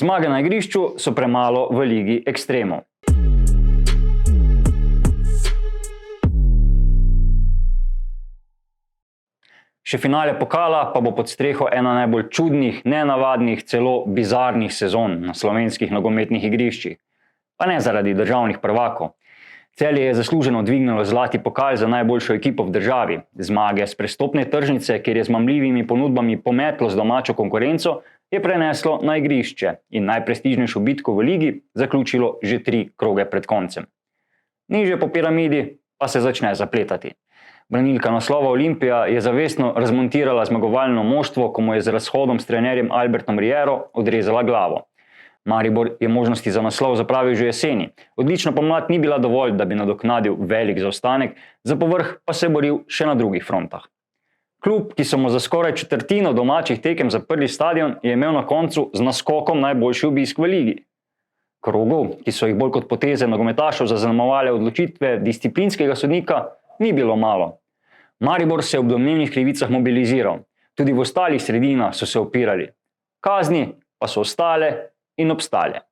Zmage na igrišču so premalo v ligi ekstremov. Še finale pokala pa bo pod streho ena najbolj čudnih, nenavadnih, celo bizarnih sezon na slovenskih nogometnih igriščih. Pa ne zaradi državnih prvakov. Celje je zasluženo dvignilo zlati pokal za najboljšo ekipo v državi. Zmage s prestopne tržnice, kjer je z mamljivimi ponudbami pometlo z domačo konkurenco, je preneslo na igrišče in najprestižnejšo bitko v ligi zaključilo že 3 kroge pred koncem. Nižje po piramidi pa se začne zapletati. Branilka naslova Olimpija je zavestno razmontirala zmagovalno moštvo, ko mu je z razhodom s trenerjem Albertom Riero odrezala glavo. Maribor je možnosti za naslov zapravil že jeseni. Odlična pomlad ni bila dovolj, da bi nadoknadil velik zaostanek, za povrh pa se je boril še na drugih frontah. Klub, ki so mu za skoraj četrtino domačih tekem zaprli stadion, je imel na koncu z naskokom najboljši obisk v ligi. Krogov, ki so jih bolj kot poteze nogometašev zaznamovale odločitve disciplinskega sodnika, ni bilo malo. Maribor se je ob domnevnih krivicah mobiliziral. Tudi v ostalih sredinah so se opirali. Kazni pa so ostale in obstale.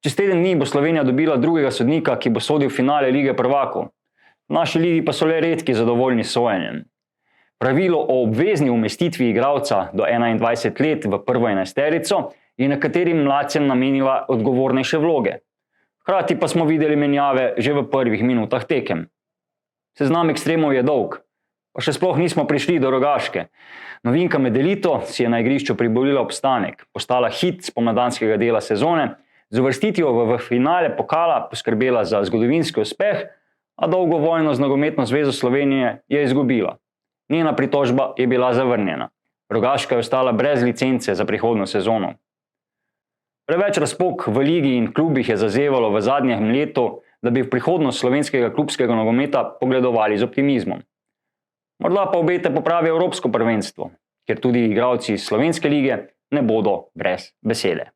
Čez teden dni bo Slovenija dobila drugega sodnika, ki bo sodil finale Lige prvakov. V naši ligi pa so le redki zadovoljni s sojenjem. Pravilo o obvezni umestitvi igralca do 21 let v prvo enajsterico je nekaterim mladcem namenila odgovornejše vloge. Hkrati pa smo videli menjave že v prvih minutah tekem. Seznam ekstremov je dolg, pa še sploh nismo prišli do Rogaške. Novinka med elito si je na igrišču priborila obstanek, postala hit spomladanskega dela sezone, z uvrstitvijo v finale pokala poskrbela za zgodovinski uspeh, a dolgo vojno z Nogometno zvezo Slovenije je izgubila. Njena pritožba je bila zavrnjena. Rogaška je ostala brez licence za prihodnjo sezono. Preveč razpok v ligi in klubih je zazevalo v zadnjem letu, da bi v prihodnost slovenskega klubskega nogometa pogledovali z optimizmom. Morda pa obete popravi evropsko prvenstvo, ker tudi igralci iz slovenske lige ne bodo brez besede.